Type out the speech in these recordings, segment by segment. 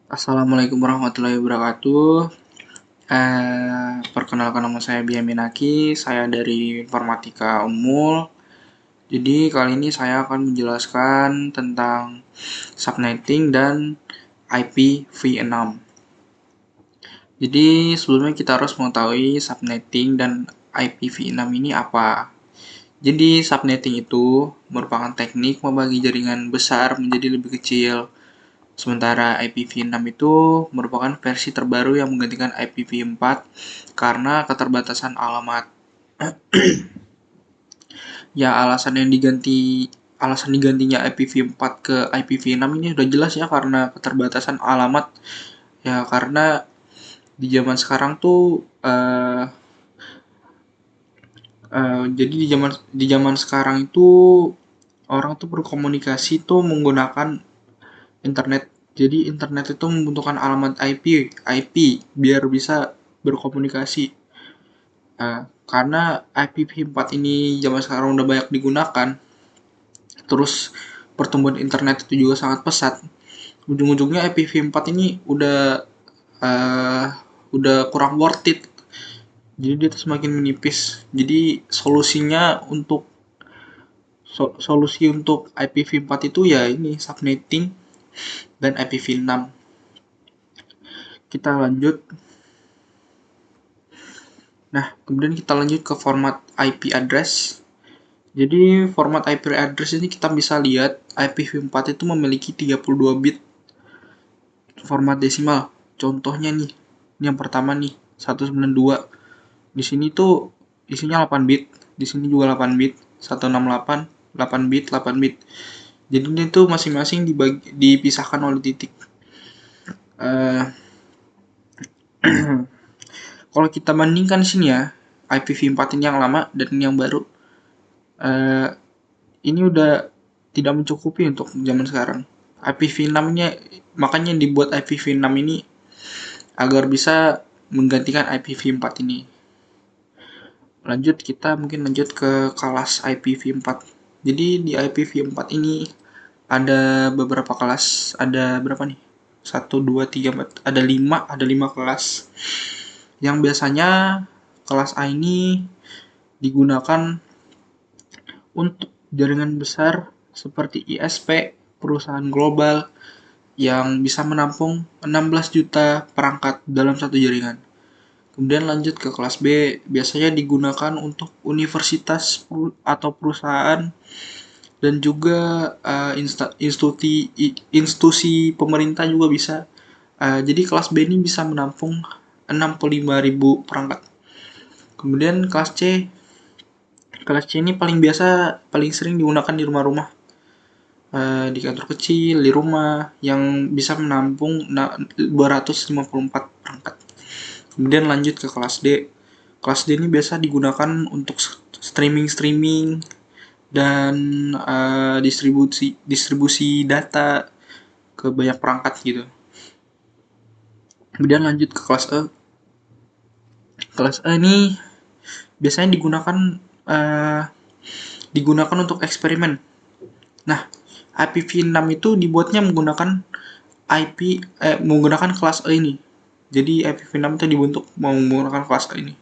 Assalamualaikum warahmatullahi wabarakatuh. Perkenalkan nama saya Biaminaki, saya dari Informatika Unmul. Jadi kali ini saya akan menjelaskan tentang subnetting dan IPv6. Jadi sebelumnya kita harus mengetahui subnetting dan IPv6 ini apa. Jadi subnetting itu merupakan teknik membagi jaringan besar menjadi lebih kecil. Sementara IPv6 itu merupakan versi terbaru yang menggantikan IPv4 karena keterbatasan alamat. Ya, alasan digantinya IPv4 ke IPv6 ini udah jelas ya, karena keterbatasan alamat. Ya, karena di zaman sekarang tuh jadi di zaman sekarang itu orang tuh berkomunikasi tuh menggunakan internet. Jadi internet itu membutuhkan alamat IP biar bisa berkomunikasi. Karena IPv4 ini zaman sekarang udah banyak digunakan, terus pertumbuhan internet itu juga sangat pesat. Ujung-ujungnya IPv4 ini udah kurang worth it. Jadi dia tuh semakin menipis. Jadi solusi untuk IPv4 itu ya ini subnetting dan IPv6. Kita lanjut. Nah, kemudian kita lanjut ke format IP address. Jadi format IP address ini kita bisa lihat IPv4 itu memiliki 32 bit format desimal. Contohnya nih, ini yang pertama nih, 192. Di sini tuh isinya 8 bit, di sini juga 8 bit, 168, 8 bit, 8 bit. Jadi ini tuh masing-masing dipisahkan oleh titik. Kalau kita bandingkan sini ya, IPv4 ini yang lama dan ini yang baru, ini udah tidak mencukupi untuk zaman sekarang. IPv6-nya, makanya dibuat IPv6 ini agar bisa menggantikan IPv4 ini. Kita mungkin lanjut ke kelas IPv4. Jadi di IPv4 ini ada beberapa kelas, ada berapa nih? 1, 2, 3, 4, ada 5 kelas. Yang biasanya kelas A ini digunakan untuk jaringan besar seperti ISP, perusahaan global yang bisa menampung 16 juta perangkat dalam satu jaringan. Kemudian lanjut ke kelas B, biasanya digunakan untuk universitas atau perusahaan dan juga institusi pemerintah juga bisa. Jadi kelas B ini bisa menampung 65.000 perangkat. Kemudian kelas C ini paling sering digunakan di rumah-rumah, di kantor kecil, di rumah, yang bisa menampung 254 perangkat. Kemudian lanjut ke kelas D. Kelas D ini biasa digunakan untuk streaming dan distribusi data ke banyak perangkat gitu. Kemudian lanjut ke kelas E. Kelas E ini biasanya digunakan untuk eksperimen. Nah, IPv6 itu dibuatnya menggunakan kelas E ini. Jadi IPv6 itu dibentuk menggunakan kelas E ini.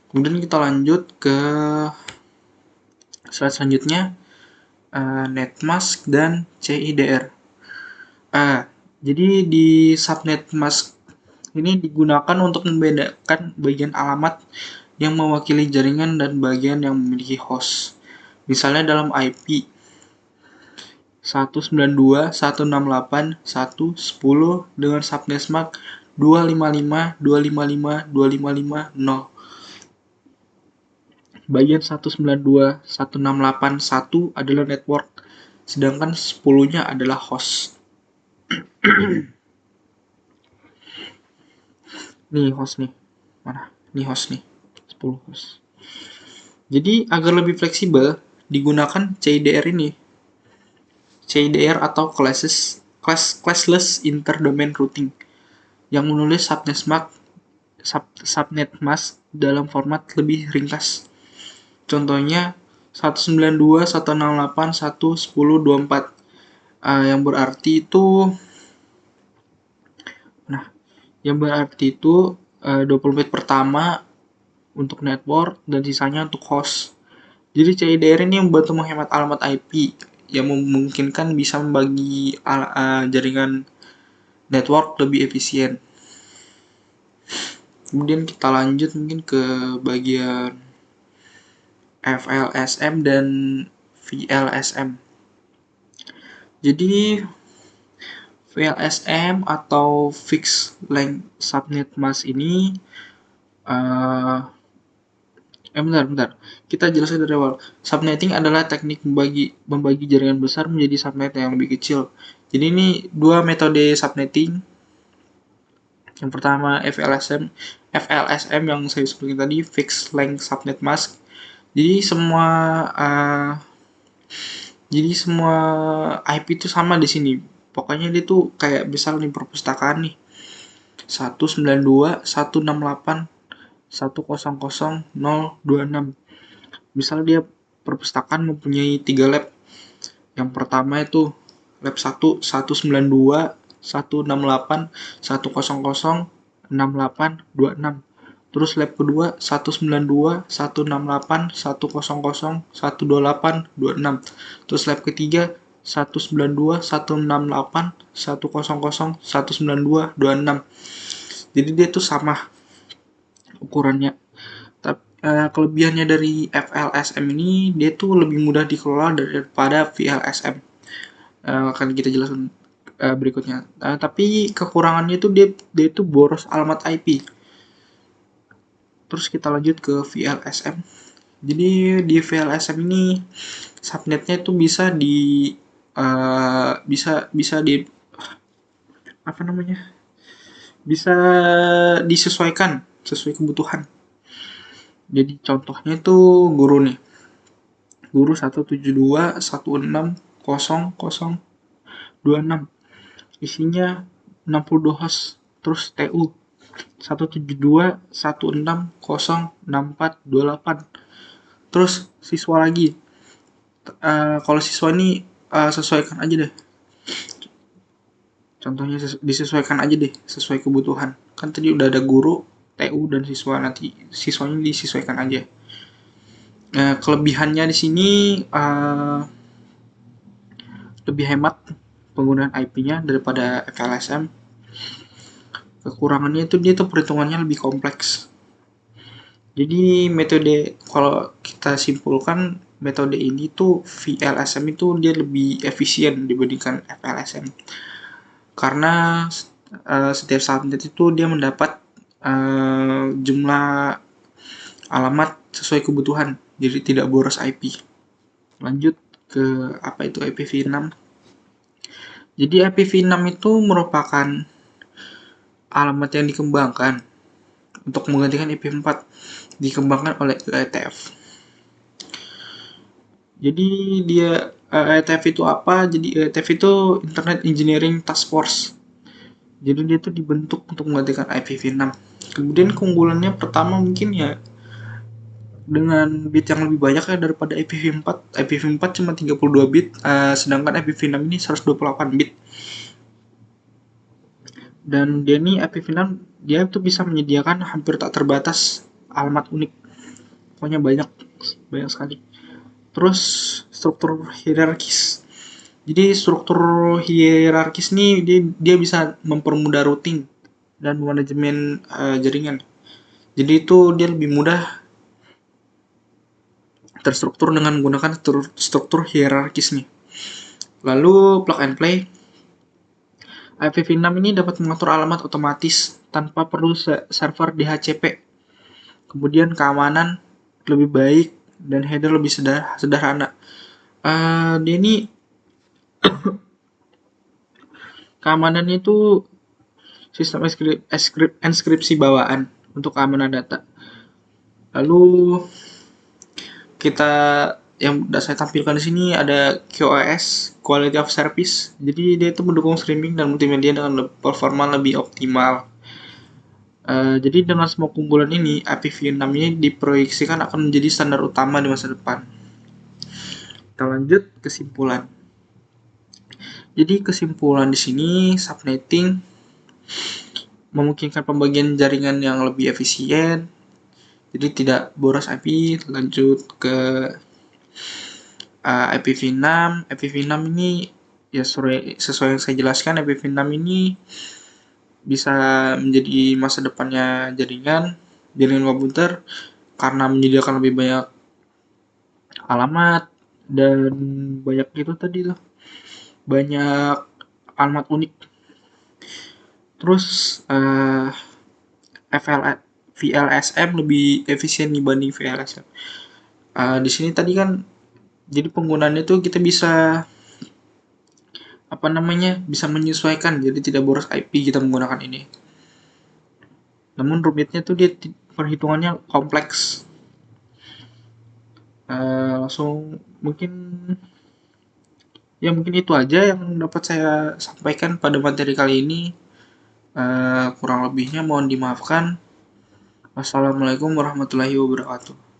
Kemudian kita lanjut ke slide selanjutnya, netmask dan CIDR. Jadi di subnetmask ini digunakan untuk membedakan bagian alamat yang mewakili jaringan dan bagian yang memiliki host. Misalnya dalam IP 192.168.1.10 dengan subnetmask 255.255.255.0. Bagian 192.168.1 adalah network, sedangkan 10-nya adalah host. Nih host nih. Mana? Nih host nih. 10 host. Jadi agar lebih fleksibel digunakan CIDR ini. CIDR atau classless interdomain routing yang menulis subnetmask dalam format lebih ringkas. Contohnya 192.168.1.10.24, yang berarti itu yang berarti itu 20 bit pertama untuk network dan sisanya untuk host. Jadi CIDR ini membantu menghemat alamat IP yang memungkinkan bisa membagi jaringan network lebih efisien. Kemudian kita lanjut mungkin ke bagian FLSM dan VLSM. Jadi VLSM atau Fixed Length Subnet Mask ini bentar. Kita jelasin dari awal. Subnetting adalah teknik membagi jaringan besar menjadi subnet yang lebih kecil. Jadi ini dua metode subnetting. Yang pertama FLSM yang saya sebutkan tadi, Fixed Length Subnet Mask. Jadi semua IP itu sama di sini. Pokoknya dia tuh kayak misal nih perpustakaan nih. 192.168.100.026. Misal dia perpustakaan mempunyai 3 lab. Yang pertama itu lab 1 192.168.100.6826. Terus lab kedua 192.168.100.128.26. Terus lab ketiga 192.168.100.192.26. Jadi dia tuh sama ukurannya. Kelebihannya dari FLSM ini, dia tuh lebih mudah dikelola daripada VLSM. Akan kita jelaskan berikutnya. Tapi kekurangannya itu dia itu boros alamat IP. Terus kita lanjut ke VLSM. Jadi di VLSM ini subnetnya itu bisa disesuaikan sesuai kebutuhan. Jadi contohnya itu guru nih. Guru 172.168.100.026. Isinya 62 host. Terus TU 172.168.064.28. Terus siswa lagi. Kalau siswa ini sesuaikan aja deh. Contohnya disesuaikan aja deh sesuai kebutuhan. Kan tadi udah ada guru, TU dan siswa, nanti siswanya disesuaikan aja. Kelebihannya di sini lebih hemat penggunaan IP-nya daripada FLSM. Kekurangannya itu dia tuh perhitungannya lebih kompleks. Jadi metode, kalau kita simpulkan, metode ini tuh VLSM itu dia lebih efisien dibandingkan FLSM. Karena setiap subnet itu dia mendapat jumlah alamat sesuai kebutuhan, jadi tidak boros IP. Lanjut ke apa itu IPv6. Jadi IPv6 itu merupakan alamat yang dikembangkan untuk menggantikan IP4, dikembangkan oleh ETF. Jadi dia ETF itu apa? Jadi ETF itu Internet Engineering Task Force. Jadi dia itu dibentuk untuk menggantikan IPv6. Kemudian keunggulannya pertama mungkin ya dengan bit yang lebih banyak ya daripada IPv4. IPv4 cuma 32 bit, sedangkan IPv6 ini 128 bit. Dan dia ini IPv6 dia itu bisa menyediakan hampir tak terbatas alamat unik. Pokoknya banyak sekali. Terus struktur hierarkis. Jadi struktur hierarkis ini dia bisa mempermudah routing dan manajemen jaringan. Jadi itu dia lebih mudah terstruktur dengan menggunakan struktur hierarkis nih. Lalu plug and play. IPv6 ini dapat mengatur alamat otomatis tanpa perlu server DHCP. Kemudian keamanan lebih baik dan header lebih sederhana. Dia ini keamanannya itu sistem enskripsi bawaan untuk keamanan data. Lalu kita yang udah saya tampilkan di sini ada QoS, Quality of Service. Jadi dia itu mendukung streaming dan multimedia dengan performa lebih optimal. Jadi dengan semua keunggulan ini, IPv6 ini diproyeksikan akan menjadi standar utama di masa depan. Kita lanjut kesimpulan. Jadi kesimpulan di sini, subnetting memungkinkan pembagian jaringan yang lebih efisien, jadi tidak boros IP. Lanjut ke IPv6. IPv6 ini ya sesuai yang saya jelaskan, IPv6 ini bisa menjadi masa depannya jaringan komputer karena menyediakan lebih banyak alamat dan banyak itu tadi tuh, banyak alamat unik. Terus VLSM lebih efisien dibanding VLSM. Di sini tadi kan jadi penggunaannya tuh kita bisa bisa menyesuaikan, jadi tidak boros IP kita menggunakan ini. Namun rumitnya tuh dia perhitungannya kompleks. Langsung mungkin itu aja yang dapat saya sampaikan pada materi kali ini. Kurang lebihnya mohon dimaafkan. Wassalamualaikum warahmatullahi wabarakatuh.